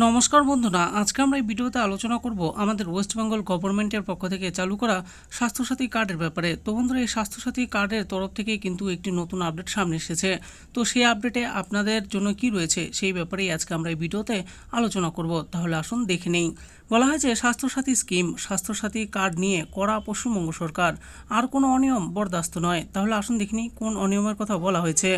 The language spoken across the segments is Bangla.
নমস্কার বন্ধুরা, আজকে আমরা এই ভিডিওতে আলোচনা করব আমাদের ওয়েস্ট বেঙ্গল গভর্নমেন্টের পক্ষ থেকে চালু করা স্বাস্থ্যসাথী কার্ডের ব্যাপারে। তো বন্ধুরা, এই স্বাস্থ্যসাথী কার্ডের তরফ থেকে কিন্তু একটি নতুন আপডেট সামনে এসেছে। তো সেই আপডেটে আপনাদের জন্য কি রয়েছে সেই ব্যাপারেই আজকে আমরা এই ভিডিওতে আলোচনা করব। তাহলে আসুন দেখে নেই। বলা হয়েছে স্বাস্থ্যসাথী স্কিম, স্বাস্থ্যসাথী কার্ড নিয়ে করা পশ্চিমবঙ্গ সরকার, আর কোনো অনিয়ম বরদাস্ত নয়। তাহলে আসুন দেখে নিই কোন অনিয়মের কথা বলা হয়েছে।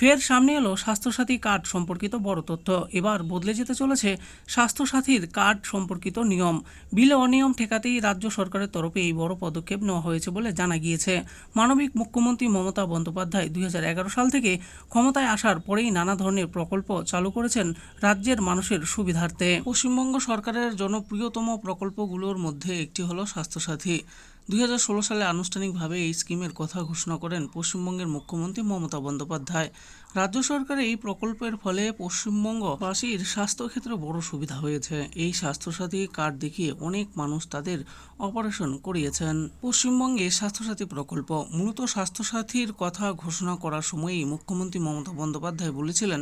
ফের সামনে এলো স্বাস্থ্যসাথী কার্ড সম্পর্কিত বড় তথ্য। এবার বদলে যেতে চলেছে স্বাস্থ্যসাথীর কার্ড সম্পর্কিত নিয়ম। বিলে অনিয়ম ঠেকাতেই রাজ্য সরকারের তরফে এই বড় পদক্ষেপ নেওয়া হয়েছে বলে জানা গিয়েছে। মানবিক মুখ্যমন্ত্রী মমতা বন্দ্যোপাধ্যায় 2011 সাল থেকে ক্ষমতায় আসার পরেই নানা ধরনের প্রকল্প চালু করেছেন রাজ্যের মানুষের সুবিধার্থে। পশ্চিমবঙ্গ সরকারের জনপ্রিয়তম প্রকল্পগুলোর মধ্যে একটি হলো স্বাস্থ্যসাথী। 2016 সালে আনুষ্ঠানিকভাবে এই স্কিমের কথা ঘোষণা করেন পশ্চিমবঙ্গের মুখ্যমন্ত্রী মমতা বন্দ্যোপাধ্যায়। রাজ্য সরকারের এই প্রকল্পের ফলে পশ্চিমবঙ্গবাসীর স্বাস্থ্যক্ষেত্রে বড় সুবিধা হয়েছে। এই স্বাস্থ্যসাথী কার্ড দেখিয়ে অনেক মানুষ তাদের অপারেশন করিয়েছেন। পশ্চিমবঙ্গে স্বাস্থ্যসাথী প্রকল্প, মূলত স্বাস্থ্যসাথীর কথা ঘোষণা করার সময়ই মুখ্যমন্ত্রী মমতা বন্দ্যোপাধ্যায় বলেছিলেন,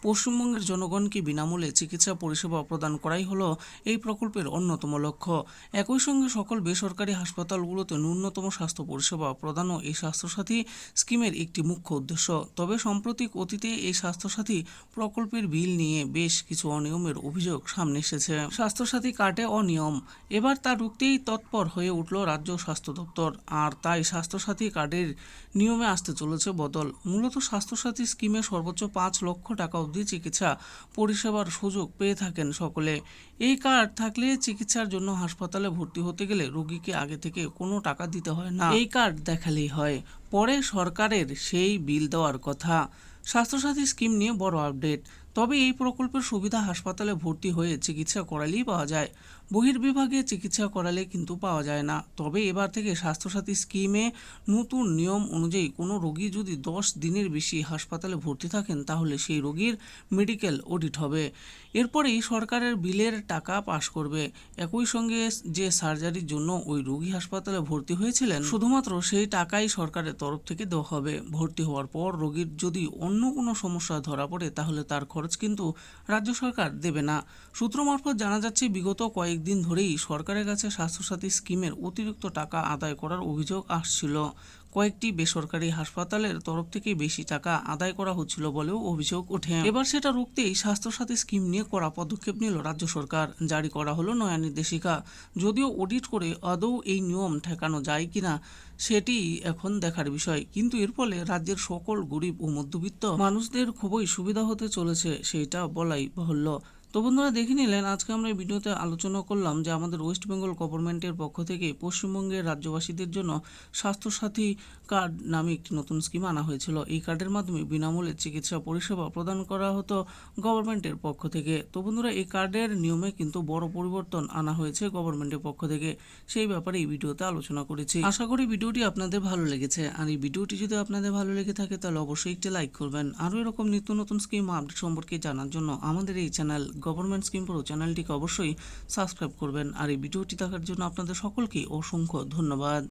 পশ্চিমবঙ্গের জনগণকে বিনামূল্যে চিকিৎসা পরিষেবা প্রদান করাই হলো এই প্রকল্পের অন্যতম লক্ষ্য। একই সঙ্গে সকল বেসরকারি হাসপাতালগুলোতে ন্যূনতম স্বাস্থ্য পরিষেবা প্রদানও এই স্বাস্থ্যসাথী স্কিমের একটি মুখ্য উদ্দেশ্য। তবে সাম্প্রতিক অতীতে এই স্বাস্থ্যসাথী প্রকল্পের বিল নিয়ে বেশ কিছু অনিয়মের অভিযোগ সামনে এসেছে। স্বাস্থ্যসাথী কার্ডে অনিয়ম, এবার তা রুখতেই তৎপর হয়ে উঠল রাজ্য স্বাস্থ্য দপ্তর। আর তাই স্বাস্থ্যসাথী কার্ডের নিয়মে আসতে চলেছে বদল। মূলত স্বাস্থ্যসাথী স্কিমে সর্বোচ্চ 5 লক্ষ টাকা অবধি চিকিৎসা পরিষেবার সুযোগ পেয়ে থাকেন সকলে। এই কার্ড থাকলে চিকিৎসার জন্য হাসপাতালে ভর্তি হতে গেলে রোগীকে আগে থেকে কোনো টাকা দিতে হয় না, এই কার্ড দেখালেই হয়। পরে সরকারের সেই বিল দেওয়ার কথা। স্বাস্থ্যসাথী স্কিম নিয়ে বড় আপডেট। তবে এই প্রকল্পের সুবিধা হাসপাতালে ভর্তি হয়ে চিকিৎসা করালেই পাওয়া যায়, বহির্বিভাগে চিকিৎসা করালে কিন্তু পাওয়া যায় না। তবে এবার থেকে স্বাস্থ্যসাথী স্কিমে নতুন নিয়ম অনুযায়ী কোনো রোগী যদি 10 দিনের বেশি হাসপাতালে ভর্তি থাকেন তাহলে সেই রোগীর মেডিকেল অডিট হবে। এরপরেই সরকারের বিলের টাকা পাস করবে। একই সঙ্গে যে সার্জারির জন্য ওই রোগী হাসপাতালে ভর্তি হয়েছিলেন, শুধুমাত্র সেই টাকাই সরকারের তরফ থেকে দেওয়া হবে। ভর্তি হওয়ার পর রোগীর যদি অন্য কোনো সমস্যা ধরা পড়ে তাহলে তার খরচ কিন্তু রাজ্য সরকার দেবে না। সূত্র মারফত জানা যাচ্ছে, বিগত কয়েকদিন ধরেই সরকারের কাছে স্বাস্থ্যসাথী স্কিমের অতিরিক্ত টাকা আদায় করার অভিযোগ আসছিল। কয়েকটি বেসরকারি হাসপাতালের তরফ থেকে বেশি টাকা আদায় করা হচ্ছিল বলেও অভিযোগ ওঠে। এবার সেটা রুখতেই স্বাস্থ্যসাথী স্কিম নিয়ে কড়া পদক্ষেপ নিল রাজ্য সরকার। জারি করা হলো নয়া নির্দেশিকা। যদিও অডিট করে আদৌ এই নিয়ম ঠেকানো যায় কিনা সেটি এখন দেখার বিষয়, কিন্তু এর ফলে রাজ্যের সকল গরিব ও মধ্যবিত্ত মানুষদের খুবই সুবিধা হতে চলেছে, সেইটা বলাই বাহুল্য। তো বন্ধুরা, দেখে নিলেন আজকে আমরা এই ভিডিওতে আলোচনা করলাম যে আমাদের ওয়েস্ট বেঙ্গল গভর্নমেন্টের পক্ষ থেকে পশ্চিমবঙ্গের রাজ্যবাসীদের জন্য স্বাস্থ্যসাথী কার্ড নামে একটি নতুন স্কিম আনা হয়েছিল। এই কার্ডের মাধ্যমে বিনামূল্যে চিকিৎসা পরিষেবা প্রদান করা হতো গভর্নমেন্টের পক্ষ থেকে। তো বন্ধুরা, এই কার্ডের নিয়মে কিন্তু বড় পরিবর্তন আনা হয়েছে গভর্নমেন্টের পক্ষ থেকে, সেই ব্যাপারে এই ভিডিওতে আলোচনা করেছি। আশা করি ভিডিওটি আপনাদের ভালো লেগেছে। আর এই ভিডিওটি যদি আপনাদের ভালো লেগে থাকে তাহলে অবশ্যই একটি লাইক করবেন। আরও এরকম নিত্য নতুন স্কিম আপডেট সম্পর্কে জানার জন্য আমাদের এই চ্যানেল গভর্নমেন্ট স্কিম প্রো চ্যানেলটিকে অবশ্যই সাবস্ক্রাইব করবেন। আর এই ভিডিওটি দেখার জন্য আপনাদের সকলকে অসংখ্য ধন্যবাদ।